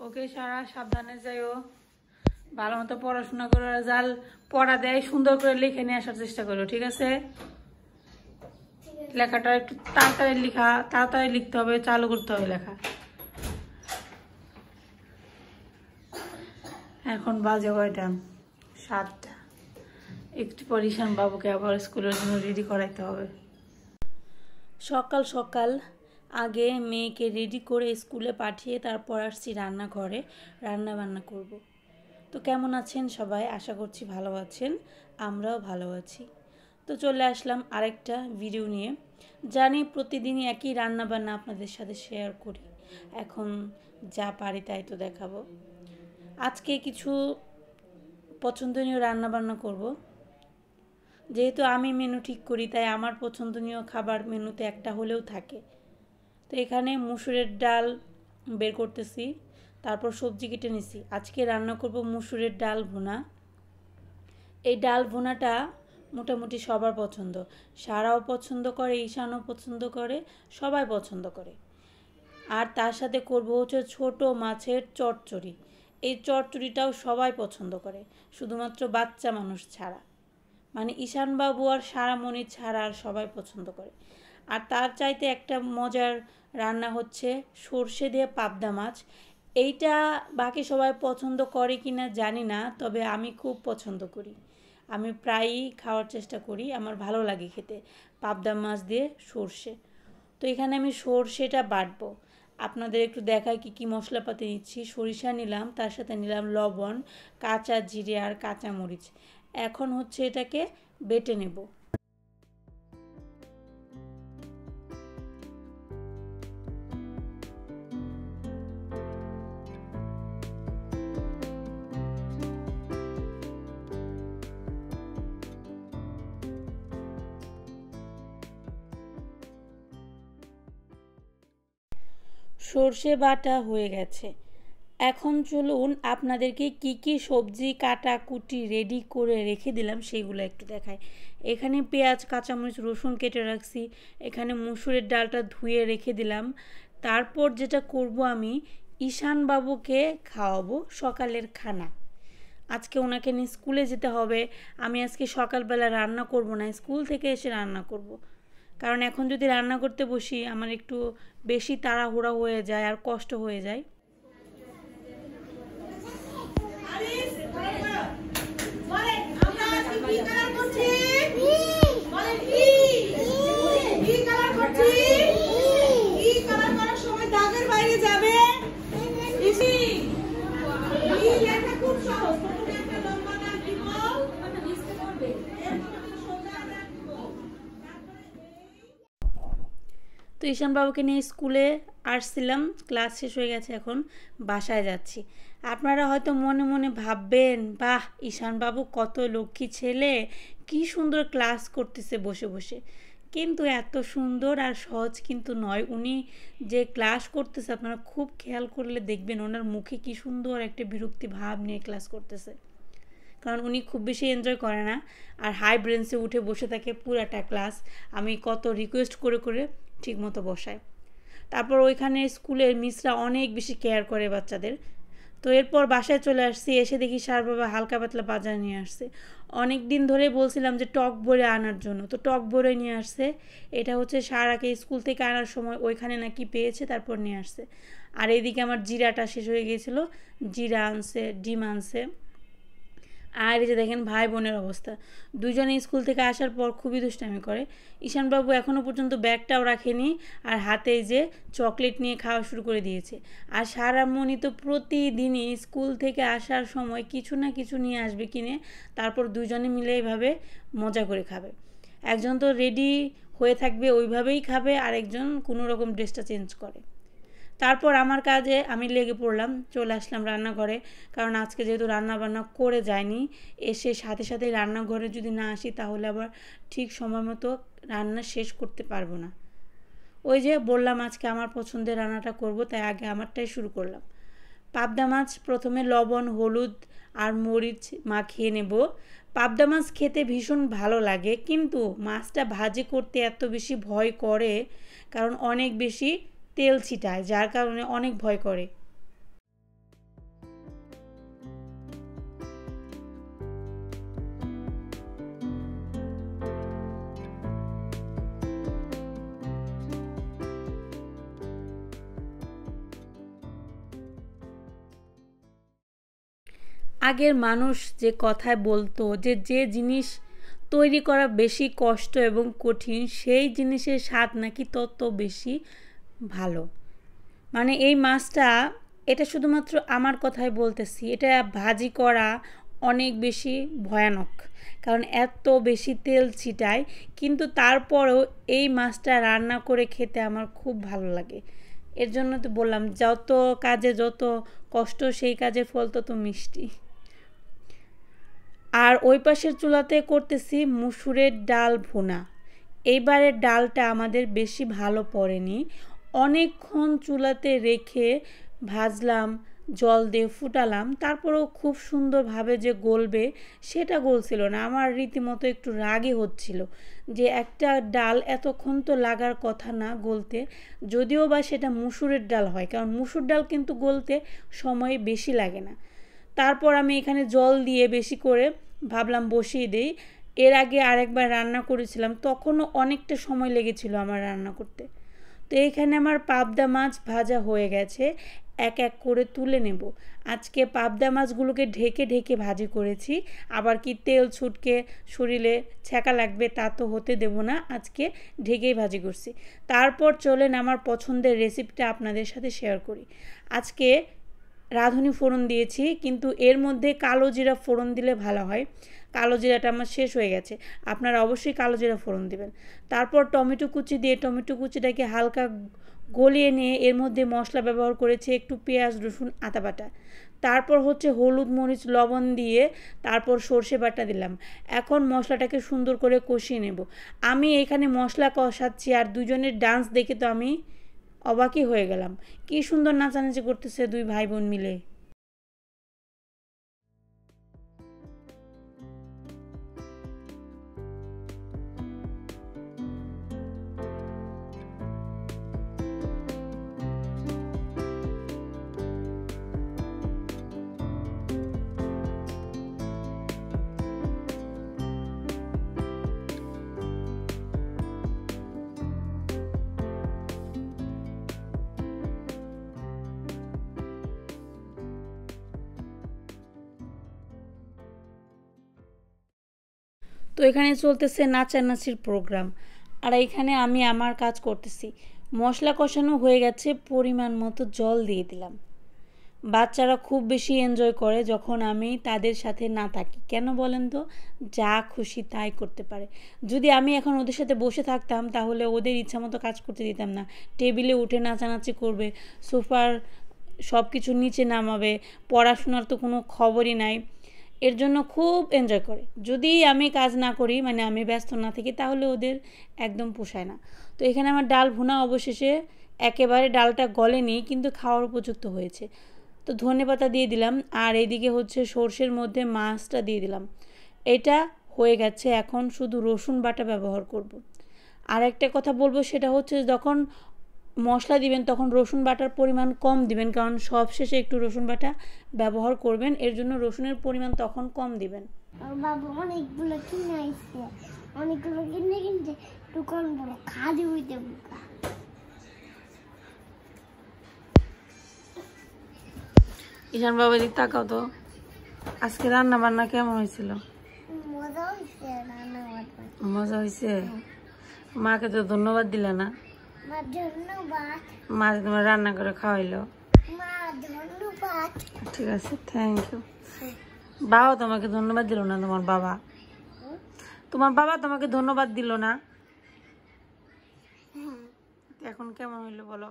ওকে সারা সাবধানে যাইও, ভালো মতো পড়াশোনা করো, জাল পড়া দেয় সুন্দর করে লিখে নিয়ে আসার চেষ্টা করো, ঠিক আছে? লেখাটা একটু তাড়াতাড়ি লিখতে হবে, চালু করতে হবে লেখা। এখন বাজে কয়টা? 7টা। একটু পর ঈশান বাবুকে আবার স্কুলের জন্য রেডি করাইতে হবে। সকাল সকাল আগে মেয়েকে রেডি করে স্কুলে পাঠিয়ে তারপর আসছি রান্নাঘরে, রান্না বান্না করব। তো কেমন আছেন সবাই? আশা করছি ভালো আছেন, আমরাও ভালো আছি। তো চলে আসলাম আরেকটা ভিডিও নিয়ে। জানি প্রতিদিনই একই রান্না বান্না আপনাদের সাথে শেয়ার করি, এখন যা পারি তাই তো দেখাবো। আজকে কিছু পছন্দনীয় রান্না বান্না করব। যেহেতু আমি মেনু ঠিক করি, তাই আমার পছন্দনীয় খাবার মেনুতে একটা হলেও থাকে। তো এখানে মুসুরের ডাল বের করতেছি, তারপর সবজি কেটে নিছি। আজকে রান্না করব মুসুরের ডাল ভুনা। এই ডাল ভুনাটা মোটামুটি সবার পছন্দ, সারাও পছন্দ করে, ঈশানও পছন্দ করে, সবাই পছন্দ করে। আর তার সাথে করব হচ্ছে ছোট মাছের চচ্চড়ি। এই চচ্চড়িটাও সবাই পছন্দ করে, শুধুমাত্র বাচ্চা মানুষ ছাড়া, মানে ঈশানবাবু আর সারামণি ছাড়া আর সবাই পছন্দ করে। আর তার চাইতে একটা মজার রান্না হচ্ছে সর্ষে দিয়ে পাবদা মাছ। এইটা বাকি সবাই পছন্দ করে কি না জানি না, তবে আমি খুব পছন্দ করি, আমি প্রায়ই খাওয়ার চেষ্টা করি, আমার ভালো লাগে খেতে পাবদা মাছ দিয়ে সর্ষে। তো এখানে আমি সর্ষেটা বাটবো, আপনাদের একটু দেখাই কি কি মশলাপাতি নিচ্ছি। সরিষা নিলাম, তার সাথে নিলাম লবণ, কাঁচা জিরে আর কাঁচা মরিচ। এখন হচ্ছে এটাকে বেটে নেব। সর্ষে বাটা হয়ে গেছে। এখন চলুন আপনাদেরকে কি কি সবজি কাটাকুটি রেডি করে রেখে দিলাম সেগুলো একটু দেখাই। এখানে পেঁয়াজ, কাঁচামরিচ, রসুন কেটে রাখছি। এখানে মুসুরের ডালটা ধুয়ে রেখে দিলাম। তারপর যেটা করব, আমি ঈশান বাবুকে খাওয়াবো সকালের খানা। আজকে ওনাকে নিয়ে স্কুলে যেতে হবে। আমি আজকে সকালবেলা রান্না করব না, স্কুল থেকে এসে রান্না করব। কারণ এখন যদি রান্না করতে বসি আমার একটু বেশি তাড়াহুড়া হয়ে যায় আর কষ্ট হয়ে যায়। তো ঈশানবাবুকে নিয়ে স্কুলে আসছিলাম, ক্লাস শেষ হয়ে গেছে, এখন বাসায় যাচ্ছি। আপনারা হয়তো মনে মনে ভাববেন, বাহ ঈশানবাবু কত লক্ষ্মী ছেলে, কি সুন্দর ক্লাস করতেছে বসে বসে। কিন্তু এত সুন্দর আর সহজ কিন্তু নয়। উনি যে ক্লাস করতেছে আপনারা খুব খেয়াল করলে দেখবেন ওনার মুখে কি সুন্দর একটা বিরক্তি ভাব নিয়ে ক্লাস করতেছে, কারণ উনি খুব বেশি এনজয় করে না, আর হাই ব্রেঞ্চে উঠে বসে থাকে পুরাটা ক্লাস। আমি কত রিকোয়েস্ট করে করে ঠিক মতো বসায়। তারপর ওইখানে স্কুলের মিসরা অনেক বেশি কেয়ার করে বাচ্চাদের। তো এরপর বাসায় চলে আসছি, এসে দেখি সার বাবা হালকা পাতলা বাজার নিয়ে আসছে। অনেক দিন ধরে বলছিলাম যে টক বড়ে আনার জন্য, তো টক বড়ে নিয়ে আসছে। এটা হচ্ছে সারাকে স্কুল থেকে আনার সময় ওইখানে নাকি পেয়েছে, তারপর নিয়ে আসছে। আর এইদিকে আমার জিরাটা শেষ হয়ে গিয়েছিল, জিরা আনছে, ডিম আনছে। আর এই যে দেখেন ভাই বোনের অবস্থা, দুজনে স্কুল থেকে আসার পর খুবই দুষ্টামি করে। ঈশানবাবু এখনও পর্যন্ত ব্যাগটাও রাখেনি, আর হাতে যে চকলেট নিয়ে খাওয়া শুরু করে দিয়েছে। আর সারামণি তো প্রতিদিনই স্কুল থেকে আসার সময় কিছু না কিছু নিয়ে আসবে কিনে, তারপর দুজনে মিলে এইভাবে মজা করে খাবে। একজন তো রেডি হয়ে থাকবে ওইভাবেই খাবে, আর একজন কোনো রকম ড্রেসটা চেঞ্জ করে। তারপর আমার কাজে আমি লেগে পড়লাম, চলে আসলাম রান্নাঘরে, কারণ আজকে যেহেতু রান্না বান্না করে যায়নি, এসে সাথে সাথে রান্নাঘরে যদি না আসি তাহলে আবার ঠিক সময় মতো রান্না শেষ করতে পারবো না। ওই যে বললাম আজকে আমার পছন্দের রান্নাটা করব, তাই আগে আমারটাই শুরু করলাম। পাবদা মাছ প্রথমে লবণ, হলুদ আর মরিচ মাখিয়ে নেব। পাবদা মাছ খেতে ভীষণ ভালো লাগে, কিন্তু মাছটা ভাজি করতে এত বেশি ভয় করে, কারণ অনেক বেশি তেল ছিটায়, যার কারণে অনেক ভয় করে। আগের মানুষ যে কথায় বলতো যে যে জিনিস তৈরি করা বেশি কষ্ট এবং কঠিন সেই জিনিসের স্বাদ নাকি তত বেশি ভালো। মানে এই মাছটা, এটা শুধুমাত্র আমার কথাই বলতেছি, এটা ভাজি করা অনেক বেশি ভয়ানক, কারণ এত বেশি তেল ছিটায়, কিন্তু তারপরেও এই মাছটা রান্না করে খেতে আমার খুব ভালো লাগে। এর জন্য তো বললাম, যত কাজে যত কষ্ট সেই কাজের ফল তত মিষ্টি। আর ওই পাশের চুলাতে করতেছি মুসুরের ডাল ভুনা। এইবারের ডালটা আমাদের বেশি ভালো পড়েনি, অনেকক্ষণ চুলাতে রেখে ভাজলাম, জল দিয়ে ফুটালাম, তারপরেও খুব সুন্দরভাবে যে গলবে সেটা গলছিল না। আমার রীতিমতো একটু রাগই হচ্ছিল যে একটা ডাল এতক্ষণ তো লাগার কথা না গলতে, যদিও বা সেটা মুসুরের ডাল হয়, কারণ মুসুর ডাল কিন্তু গলতে সময় বেশি লাগে না। তারপর আমি এখানে জল দিয়ে বেশি করে ভাবলাম বসিয়ে দেই। এর আগে আরেকবার রান্না করেছিলাম, তখনও অনেকটা সময় লেগেছিল আমার রান্না করতে। তো এইখানে আমার পাবদা মাছ ভাজা হয়ে গেছে, এক এক করে তুলে নেব। আজকে পাবদা মাছগুলোকে ঢেকে ঢেকে ভাজি করেছি, আবার কি তেল ছুটকে শরীরে ছ্যাঁকা লাগবে তা তো হতে দেব না, আজকে ঢেকেই ভাজি করছি। তারপর চলেন আমার পছন্দের রেসিপিটা আপনাদের সাথে শেয়ার করি। আজকে রাঁধুনি ফোড়ন দিয়েছি, কিন্তু এর মধ্যে কালো জিরা ফোড়ন দিলে ভালো হয়। কালো জিরাটা আমার শেষ হয়ে গেছে, আপনারা অবশ্যই কালো জিরা ফোড়ন দিবেন। তারপর টমেটো কুচি দিয়ে টমেটো কুচিটাকে হালকা গলিয়ে নিয়ে এর মধ্যে মশলা ব্যবহার করেছি, একটু পেঁয়াজ রসুন আদা বাটা। তারপর হচ্ছে হলুদ মরিচ লবণ দিয়ে তারপর সর্ষে বাটা দিলাম। এখন মশলাটাকে সুন্দর করে কষিয়ে নেব। আমি এখানে মশলা কষাচ্ছি আর দুজনের ডান্স দেখে তো আমি অবাকই হয়ে গেলাম, কি সুন্দর নাচানাচি করতেছে দুই ভাই বোন মিলে। তো এখানে চলতেছে নাচানাচির প্রোগ্রাম, আর এখানে আমি আমার কাজ করতেছি। মশলা কষানো হয়ে গেছে, পরিমাণ মতো জল দিয়ে দিলাম। বাচ্চারা খুব বেশি এনজয় করে যখন আমি তাদের সাথে না থাকি, কেন বলেন তো? যা খুশি তাই করতে পারে। যদি আমি এখন ওদের সাথে বসে থাকতাম তাহলে ওদের ইচ্ছা মতো কাজ করতে দিতাম না। টেবিলে উঠে নাচানাচি করবে, সোফার সব কিছু নিচে নামাবে, পড়াশোনার তো কোনো খবরই নাই। এর জন্য খুব এনজয় করে। যদি আমি কাজ না করি, মানে আমি ব্যস্ত না থাকি, তাহলে ওদের একদম পোষায় না। তো এখানে আমার ডাল ভুনা অবশেষে একেবারে ডালটা গলেনি, কিন্তু খাওয়ার উপযুক্ত হয়েছে। তো ধনেপাতা দিয়ে দিলাম, আর এইদিকে হচ্ছে সর্ষের মধ্যে মাছটা দিয়ে দিলাম। এটা হয়ে গেছে, এখন শুধু রসুন বাটা ব্যবহার করব। আর একটা কথা বলবো, সেটা হচ্ছে যখন মশলা দিবেন তখন রসুন বাটার পরিমাণ কম দিবেন, কারণ সবশেষে একটু রসুন বাটা ব্যবহার করবেন, এর জন্য রসুনের পরিমাণ তখন কম দিবেন। বাবা অনেকগুলো কিনে আইছে, অনেকগুলো কিনে কিনছে দোকান বড় খালি হইতে বোকা। ঈশান বাবা দিক তাকাও তো, আজকে রান্না বান্না কেমন হয়েছিল? মজা হয়েছে রান্না বান্না। মজা হয়েছে? মাকে তো ধন্যবাদ দিলে না। মা ধন্যবাদ। মা তোমার রান্না করে খাওয়াইলো। মা ধন্যবাদ। ঠিক আছে, থ্যাংক ইউ। বাবা তোমাকে ধন্যবাদ দিল না? তোমার বাবা তোমাকে ধন্যবাদ দিল না? এখন কেমন হইলো বলো?